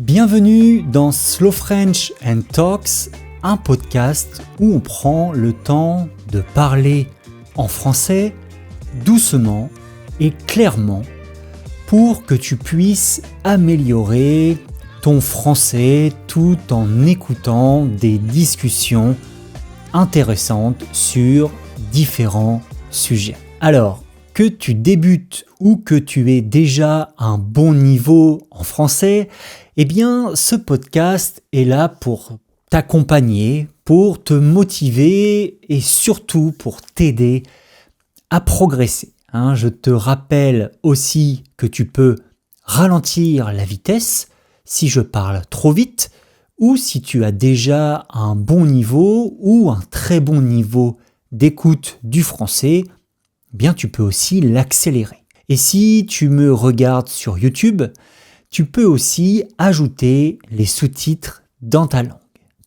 Bienvenue dans Slow French and Talks, un podcast où on prend le temps de parler en français doucement et clairement pour que tu puisses améliorer ton français tout en écoutant des discussions intéressantes sur différents sujets. Alors, que tu débutes ou que tu aies déjà un bon niveau en français, eh bien, ce podcast est là pour t'accompagner, pour te motiver et surtout pour t'aider à progresser. Je te rappelle aussi que tu peux ralentir la vitesse si je parle trop vite ou si tu as déjà un bon niveau ou un très bon niveau d'écoute du français, eh bien tu peux aussi l'accélérer. Et si tu me regardes sur YouTube, tu peux aussi ajouter les sous-titres dans ta langue.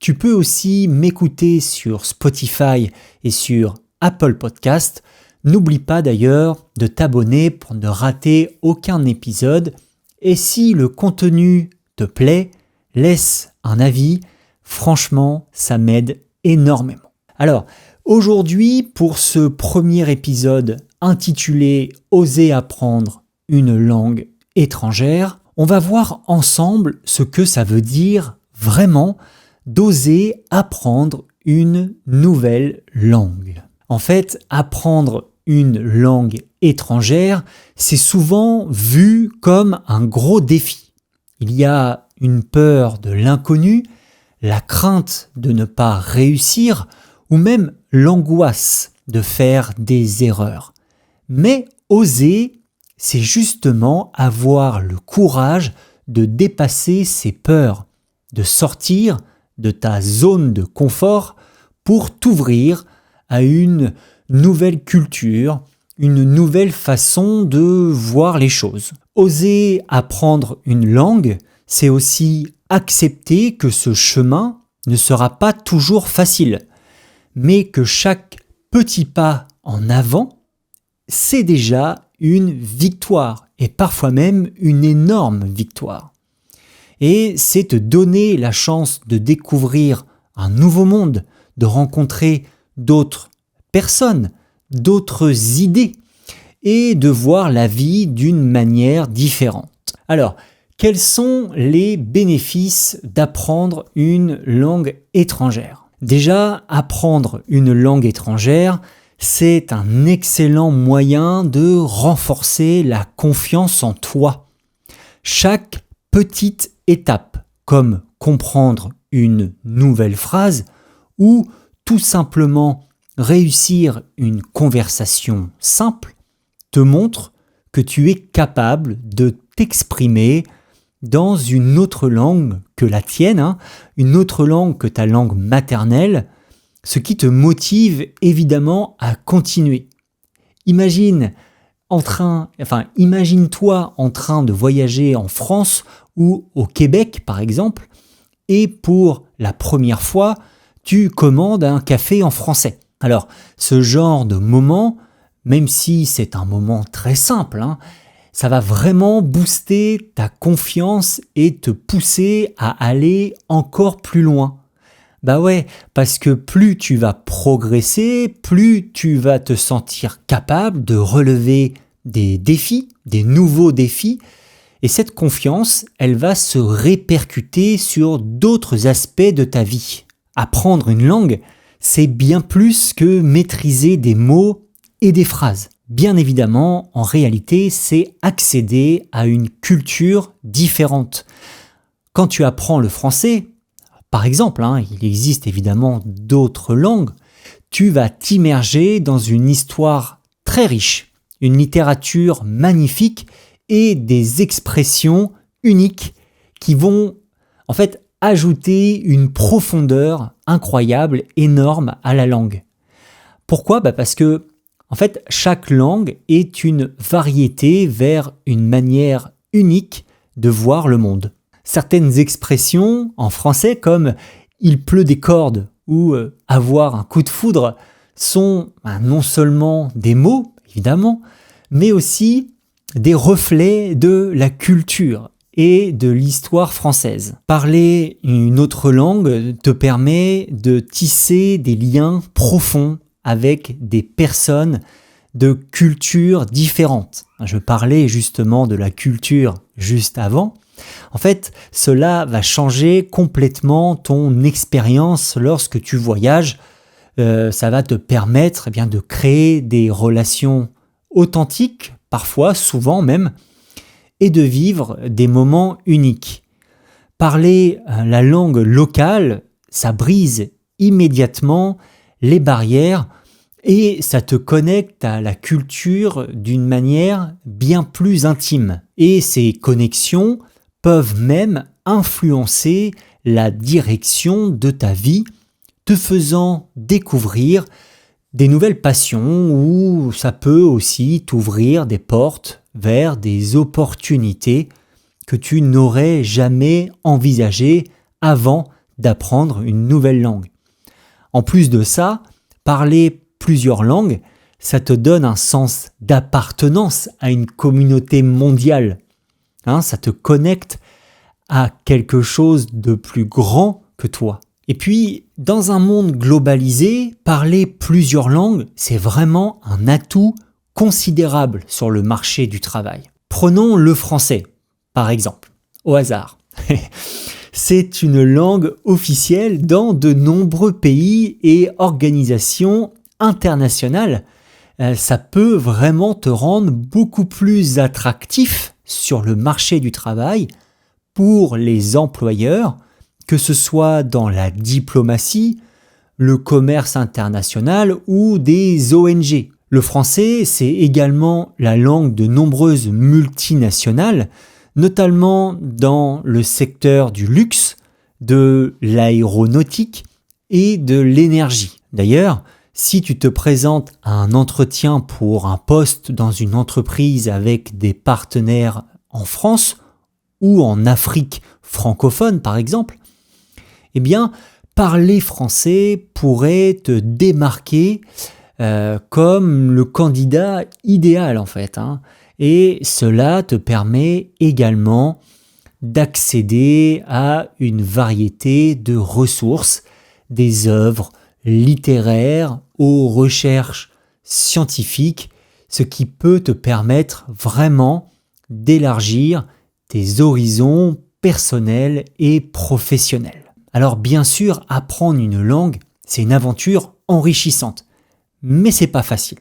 Tu peux aussi m'écouter sur Spotify et sur Apple Podcast. N'oublie pas d'ailleurs de t'abonner pour ne rater aucun épisode. Et si le contenu te plaît, laisse un avis. Franchement, ça m'aide énormément. Alors, aujourd'hui, pour ce premier épisode intitulé « Oser apprendre une langue étrangère », on va voir ensemble ce que ça veut dire vraiment d'oser apprendre une nouvelle langue. En fait, apprendre une langue étrangère, c'est souvent vu comme un gros défi. Il y a une peur de l'inconnu, la crainte de ne pas réussir ou même l'angoisse de faire des erreurs. Mais oser, c'est justement avoir le courage de dépasser ses peurs, de sortir de ta zone de confort pour t'ouvrir à une nouvelle culture, une nouvelle façon de voir les choses. Oser apprendre une langue, c'est aussi accepter que ce chemin ne sera pas toujours facile, mais que chaque petit pas en avant, c'est déjà une victoire, et parfois même une énorme victoire. Et c'est te donner la chance de découvrir un nouveau monde, de rencontrer d'autres personnes, d'autres idées, et de voir la vie d'une manière différente. Alors, quels sont les bénéfices d'apprendre une langue étrangère ? Déjà, apprendre une langue étrangère, c'est un excellent moyen de renforcer la confiance en toi. Chaque petite étape, comme comprendre une nouvelle phrase ou tout simplement réussir une conversation simple, te montre que tu es capable de t'exprimer dans une autre langue que la tienne, une autre langue que ta langue maternelle, ce qui te motive évidemment à continuer. Imagine-toi en train de voyager en France ou au Québec par exemple, et pour la première fois, tu commandes un café en français. Alors, ce genre de moment, même si c'est un moment très simple, ça va vraiment booster ta confiance et te pousser à aller encore plus loin. Bah ouais, parce que plus tu vas progresser, plus tu vas te sentir capable de relever des défis, des nouveaux défis, et cette confiance, elle va se répercuter sur d'autres aspects de ta vie. Apprendre une langue, c'est bien plus que maîtriser des mots et des phrases. Bien évidemment, en réalité, c'est accéder à une culture différente. Quand tu apprends le français, par exemple, il existe évidemment d'autres langues, tu vas t'immerger dans une histoire très riche, une littérature magnifique et des expressions uniques qui vont en fait ajouter une profondeur incroyable, énorme à la langue. Pourquoi ? Parce que en fait, chaque langue est une variété vers une manière unique de voir le monde. Certaines expressions en français comme « il pleut des cordes » ou « avoir un coup de foudre » sont non seulement des mots, évidemment, mais aussi des reflets de la culture et de l'histoire française. Parler une autre langue te permet de tisser des liens profonds avec des personnes de cultures différentes. Je parlais justement de la culture juste avant. En fait, cela va changer complètement ton expérience lorsque tu voyages. Ça va te permettre de créer des relations authentiques, parfois, souvent même, et de vivre des moments uniques. Parler la langue locale, ça brise immédiatement les barrières et ça te connecte à la culture d'une manière bien plus intime. Et ces connexions peuvent même influencer la direction de ta vie, te faisant découvrir des nouvelles passions ou ça peut aussi t'ouvrir des portes vers des opportunités que tu n'aurais jamais envisagées avant d'apprendre une nouvelle langue. En plus de ça, parler plusieurs langues, ça te donne un sens d'appartenance à une communauté mondiale. Ça te connecte à quelque chose de plus grand que toi. Et puis, dans un monde globalisé, parler plusieurs langues, c'est vraiment un atout considérable sur le marché du travail. Prenons le français, par exemple, au hasard. C'est une langue officielle dans de nombreux pays et organisations internationales. Ça peut vraiment te rendre beaucoup plus attractif sur le marché du travail pour les employeurs, que ce soit dans la diplomatie, le commerce international ou des ONG. Le français, c'est également la langue de nombreuses multinationales, notamment dans le secteur du luxe, de l'aéronautique et de l'énergie. D'ailleurs, si tu te présentes à un entretien pour un poste dans une entreprise avec des partenaires en France ou en Afrique francophone par exemple, parler français pourrait te démarquer comme le candidat idéal en fait. Et cela te permet également d'accéder à une variété de ressources, des œuvres littéraires aux recherches scientifiques, ce qui peut te permettre vraiment d'élargir tes horizons personnels et professionnels. Alors bien sûr, apprendre une langue, c'est une aventure enrichissante, mais c'est pas facile.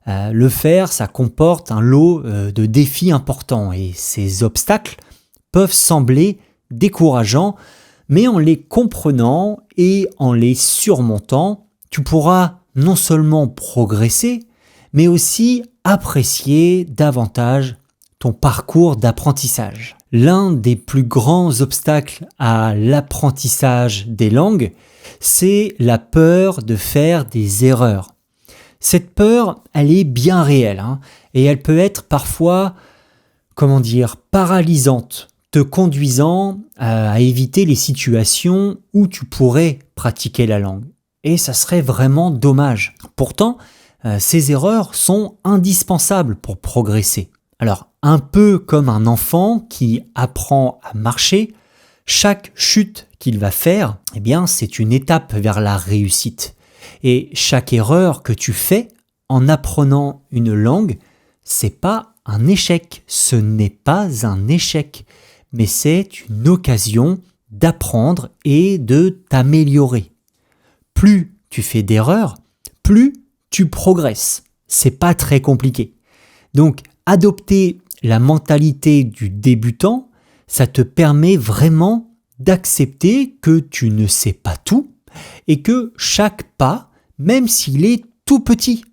Le faire, ça comporte un lot de défis importants et ces obstacles peuvent sembler décourageants, mais en les comprenant et en les surmontant, tu pourras non seulement progresser, mais aussi apprécier davantage ton parcours d'apprentissage. L'un des plus grands obstacles à l'apprentissage des langues, c'est la peur de faire des erreurs. Cette peur, elle est bien réelle et elle peut être parfois, paralysante, te conduisant à éviter les situations où tu pourrais pratiquer la langue. Et ça serait vraiment dommage. Pourtant, ces erreurs sont indispensables pour progresser. Alors, un peu comme un enfant qui apprend à marcher, chaque chute qu'il va faire, c'est une étape vers la réussite. Et chaque erreur que tu fais en apprenant une langue, c'est pas un échec. Ce n'est pas un échec, mais c'est une occasion d'apprendre et de t'améliorer. Plus tu fais d'erreurs, plus tu progresses. C'est pas très compliqué. Donc, adopter la mentalité du débutant, ça te permet vraiment d'accepter que tu ne sais pas tout et que chaque pas, même s'il est tout petit,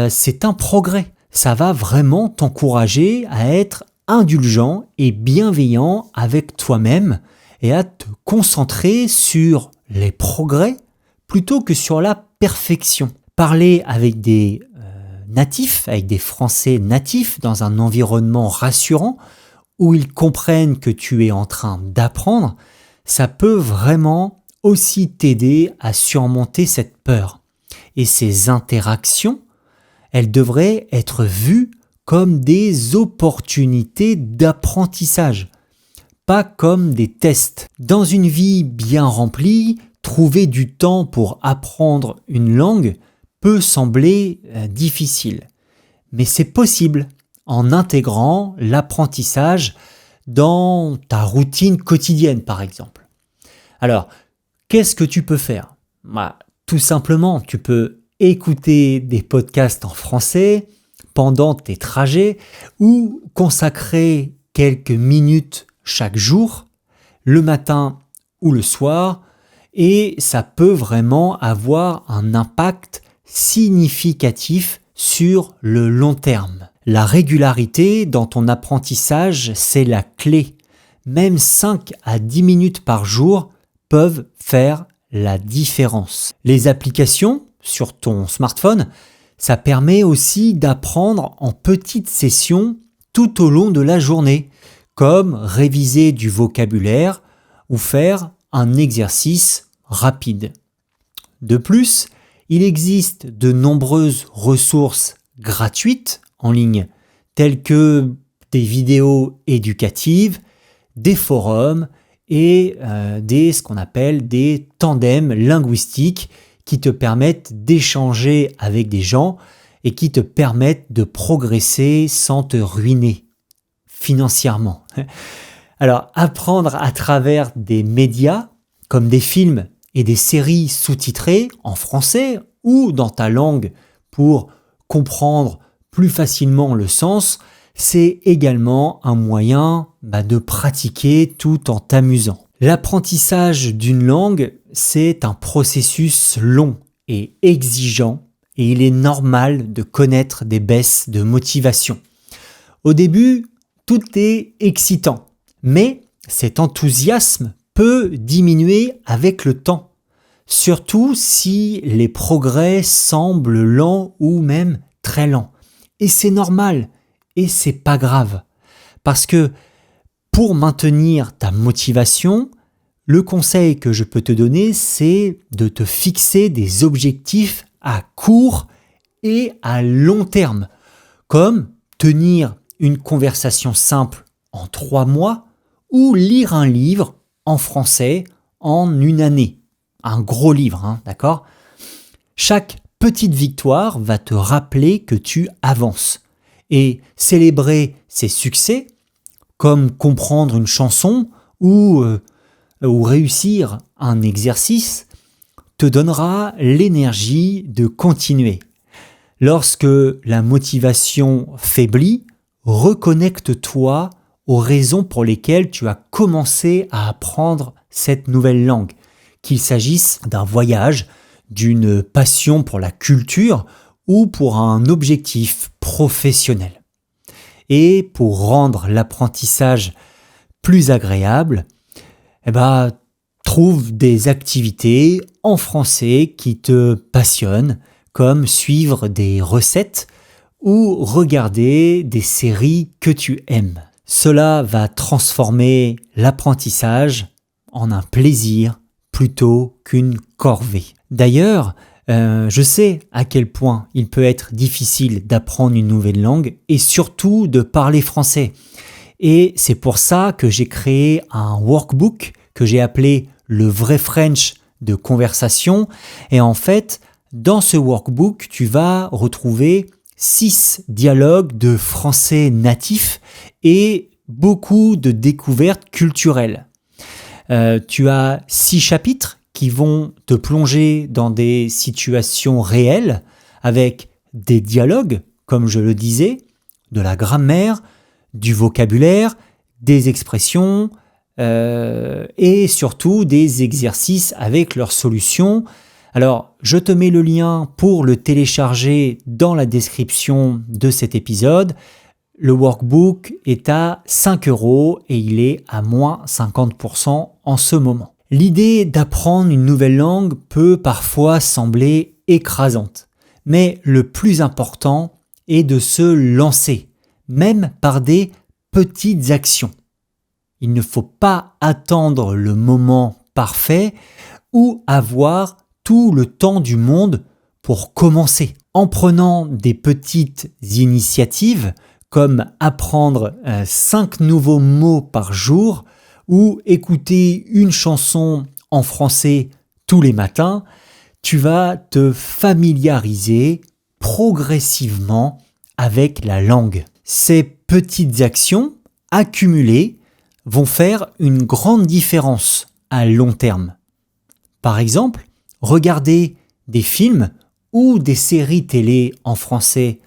c'est un progrès. Ça va vraiment t'encourager à être indulgent et bienveillant avec toi-même et à te concentrer sur les progrès plutôt que sur la perfection. Parler avec des natifs, avec des Français natifs dans un environnement rassurant où ils comprennent que tu es en train d'apprendre, ça peut vraiment aussi t'aider à surmonter cette peur. Et ces interactions, elles devraient être vues comme des opportunités d'apprentissage, pas comme des tests. Dans une vie bien remplie, trouver du temps pour apprendre une langue peut sembler difficile. Mais c'est possible en intégrant l'apprentissage dans ta routine quotidienne, par exemple. Alors, qu'est-ce que tu peux faire ? Tout simplement, tu peux écouter des podcasts en français pendant tes trajets ou consacrer quelques minutes chaque jour, le matin ou le soir, et ça peut vraiment avoir un impact significatif sur le long terme. La régularité dans ton apprentissage, c'est la clé. Même 5 à 10 minutes par jour peuvent faire la différence. Les applications sur ton smartphone, ça permet aussi d'apprendre en petites sessions tout au long de la journée, comme réviser du vocabulaire ou faire un exercice rapide. De plus, il existe de nombreuses ressources gratuites en ligne, telles que des vidéos éducatives, des forums et ce qu'on appelle des tandems linguistiques qui te permettent d'échanger avec des gens et qui te permettent de progresser sans te ruiner financièrement. Alors, apprendre à travers des médias comme des films et des séries sous-titrées en français ou dans ta langue pour comprendre plus facilement le sens, c'est également un moyen de pratiquer tout en t'amusant. L'apprentissage d'une langue, c'est un processus long et exigeant et il est normal de connaître des baisses de motivation. Au début, tout est excitant, mais cet enthousiasme peut diminuer avec le temps, surtout si les progrès semblent lents ou même très lents. Et c'est normal, et c'est pas grave, parce que pour maintenir ta motivation, le conseil que je peux te donner, c'est de te fixer des objectifs à court et à long terme, comme tenir une conversation simple en 3 mois ou lire un livre en français en 1 année. Un gros livre, d'accord ? Chaque petite victoire va te rappeler que tu avances. Et célébrer ses succès, comme comprendre une chanson ou réussir un exercice, te donnera l'énergie de continuer. Lorsque la motivation faiblit, reconnecte-toi aux raisons pour lesquelles tu as commencé à apprendre cette nouvelle langue, qu'il s'agisse d'un voyage, d'une passion pour la culture ou pour un objectif professionnel. Et pour rendre l'apprentissage plus agréable, trouve des activités en français qui te passionnent, comme suivre des recettes ou regarder des séries que tu aimes. Cela va transformer l'apprentissage en un plaisir plutôt qu'une corvée. D'ailleurs, je sais à quel point il peut être difficile d'apprendre une nouvelle langue et surtout de parler français. Et c'est pour ça que j'ai créé un workbook que j'ai appelé le vrai French de conversation. Et en fait, dans ce workbook, tu vas retrouver 6 dialogues de français natif et beaucoup de découvertes culturelles. Tu as 6 chapitres qui vont te plonger dans des situations réelles avec des dialogues, comme je le disais, de la grammaire, du vocabulaire, des expressions et surtout des exercices avec leurs solutions. Alors, je te mets le lien pour le télécharger dans la description de cet épisode. Le workbook est à 5 € et il est à moins 50% en ce moment. L'idée d'apprendre une nouvelle langue peut parfois sembler écrasante, mais le plus important est de se lancer, même par des petites actions. Il ne faut pas attendre le moment parfait ou avoir tout le temps du monde pour commencer. En prenant des petites initiatives, comme apprendre 5 nouveaux mots par jour ou écouter une chanson en français tous les matins, tu vas te familiariser progressivement avec la langue. Ces petites actions accumulées vont faire une grande différence à long terme. Par exemple, regarder des films ou des séries télé en français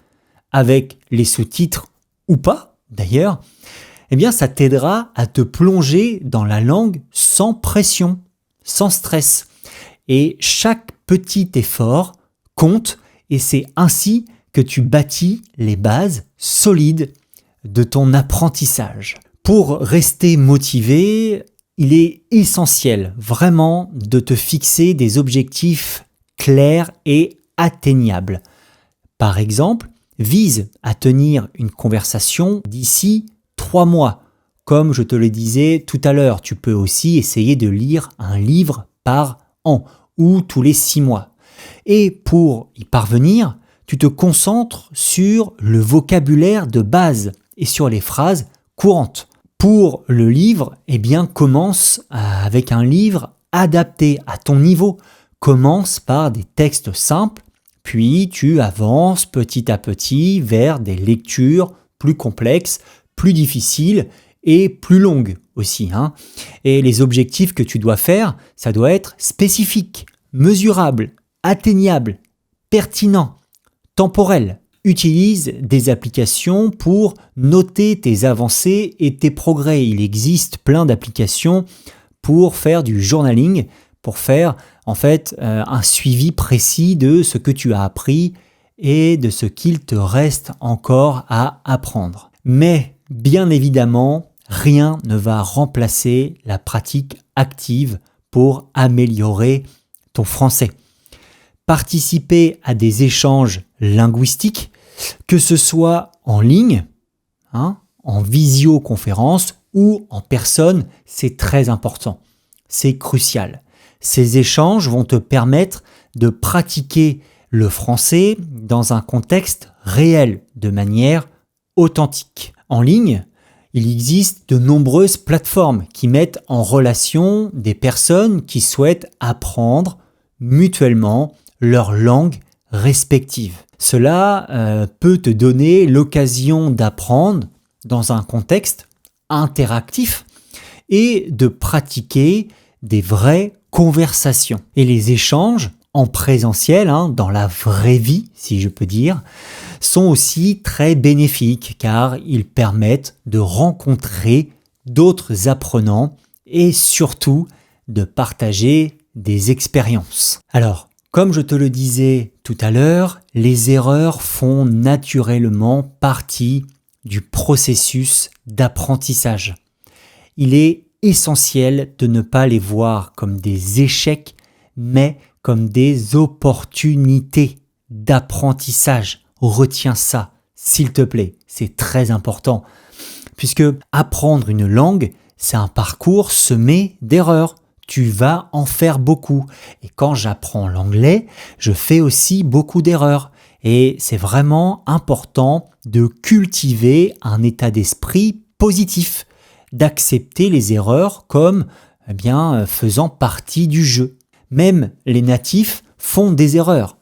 avec les sous-titres ou pas d'ailleurs, eh bien ça t'aidera à te plonger dans la langue sans pression, sans stress. Et chaque petit effort compte et c'est ainsi que tu bâtis les bases solides de ton apprentissage. Pour rester motivé, il est essentiel vraiment de te fixer des objectifs clairs et atteignables. Par exemple, vise à tenir une conversation d'ici 3 mois. Comme je te le disais tout à l'heure, tu peux aussi essayer de lire un livre par an ou tous les 6 mois. Et pour y parvenir, tu te concentres sur le vocabulaire de base et sur les phrases courantes. Pour le livre, eh bien, commence avec un livre adapté à ton niveau. Commence par des textes simples, puis tu avances petit à petit vers des lectures plus complexes, plus difficiles et plus longues aussi. Et les objectifs que tu dois faire, ça doit être spécifique, mesurable, atteignable, pertinent, temporel. Utilise des applications pour noter tes avancées et tes progrès. Il existe plein d'applications pour faire du journaling, pour faire en fait un suivi précis de ce que tu as appris et de ce qu'il te reste encore à apprendre. Mais bien évidemment, rien ne va remplacer la pratique active pour améliorer ton français. Participer à des échanges linguistiques, que ce soit en ligne, en visioconférence ou en personne, c'est très important, c'est crucial. Ces échanges vont te permettre de pratiquer le français dans un contexte réel, de manière authentique. En ligne, il existe de nombreuses plateformes qui mettent en relation des personnes qui souhaitent apprendre mutuellement leur langue respective. Cela peut te donner l'occasion d'apprendre dans un contexte interactif et de pratiquer des vraies conversations. Et les échanges en présentiel, dans la vraie vie, si je peux dire, sont aussi très bénéfiques car ils permettent de rencontrer d'autres apprenants et surtout de partager des expériences. Alors, comme je te le disais tout à l'heure, les erreurs font naturellement partie du processus d'apprentissage. Il est essentiel de ne pas les voir comme des échecs, mais comme des opportunités d'apprentissage. Retiens ça, s'il te plaît, c'est très important. Puisque apprendre une langue, c'est un parcours semé d'erreurs. Tu vas en faire beaucoup. Et quand j'apprends l'anglais, je fais aussi beaucoup d'erreurs. Et c'est vraiment important de cultiver un état d'esprit positif, d'accepter les erreurs comme faisant partie du jeu. Même les natifs font des erreurs,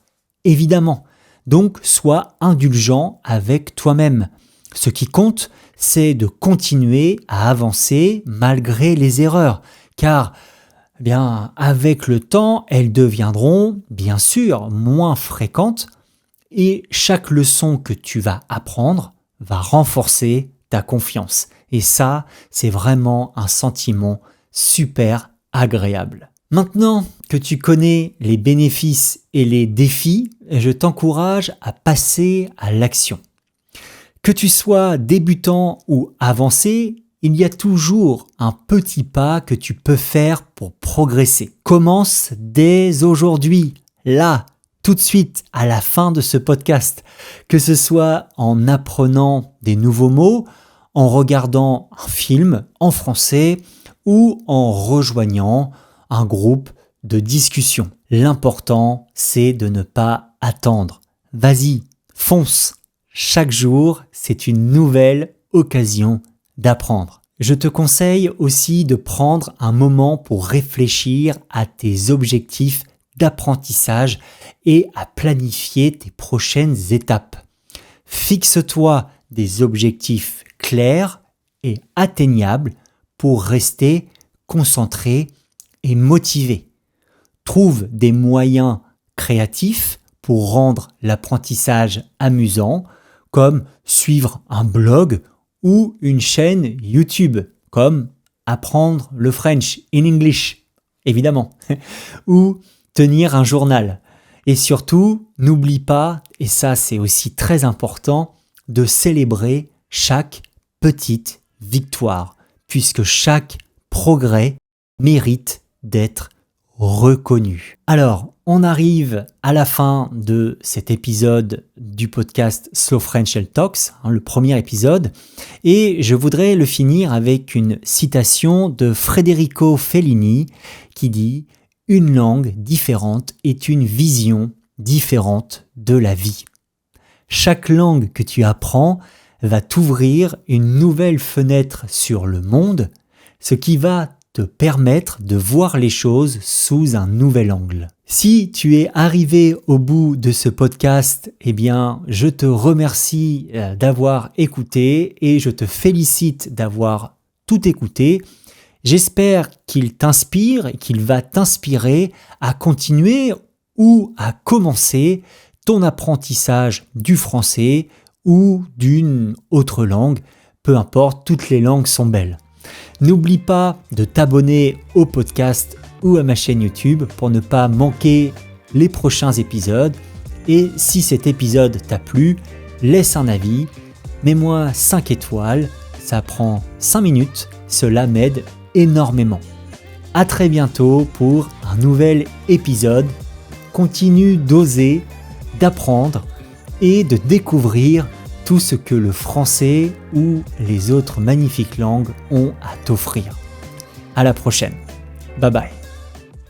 évidemment. Donc, sois indulgent avec toi-même. Ce qui compte, c'est de continuer à avancer malgré les erreurs, car avec le temps, elles deviendront bien sûr moins fréquentes et chaque leçon que tu vas apprendre va renforcer ta confiance. Et ça, c'est vraiment un sentiment super agréable. Maintenant que tu connais les bénéfices et les défis, je t'encourage à passer à l'action. Que tu sois débutant ou avancé, il y a toujours un petit pas que tu peux faire pour progresser. Commence dès aujourd'hui, là, tout de suite, à la fin de ce podcast. Que ce soit en apprenant des nouveaux mots, en regardant un film en français ou en rejoignant un groupe de discussion. L'important, c'est de ne pas attendre. Vas-y, fonce, Chaque jour, c'est une nouvelle occasion d'apprendre. Je te conseille aussi de prendre un moment pour réfléchir à tes objectifs d'apprentissage et à planifier tes prochaines étapes. Fixe-toi des objectifs clairs et atteignables pour rester concentré et motivé. Trouve des moyens créatifs pour rendre l'apprentissage amusant, comme suivre un blog ou une chaîne YouTube, comme apprendre le French in English, évidemment, ou tenir un journal. Et surtout, n'oublie pas, et ça c'est aussi très important, de célébrer chaque petite victoire, puisque chaque progrès mérite d'être reconnu. Alors, on arrive à la fin de cet épisode du podcast Slow French and Talks, le premier épisode, et je voudrais le finir avec une citation de Federico Fellini qui dit « Une langue différente est une vision différente de la vie ». Chaque langue que tu apprends va t'ouvrir une nouvelle fenêtre sur le monde, ce qui va te permettre de voir les choses sous un nouvel angle. Si tu es arrivé au bout de ce podcast, eh bien, je te remercie d'avoir écouté et je te félicite d'avoir tout écouté. J'espère qu'il t'inspire et qu'il va t'inspirer à continuer ou à commencer ton apprentissage du français ou d'une autre langue. Peu importe, toutes les langues sont belles. N'oublie pas de t'abonner au podcast ou à ma chaîne YouTube pour ne pas manquer les prochains épisodes. Et si cet épisode t'a plu, laisse un avis, mets-moi 5 étoiles, ça prend 5 minutes, cela m'aide énormément. À très bientôt pour un nouvel épisode. Continue d'oser, d'apprendre et de découvrir tout ce que le français ou les autres magnifiques langues ont à t'offrir. À la prochaine. Bye bye.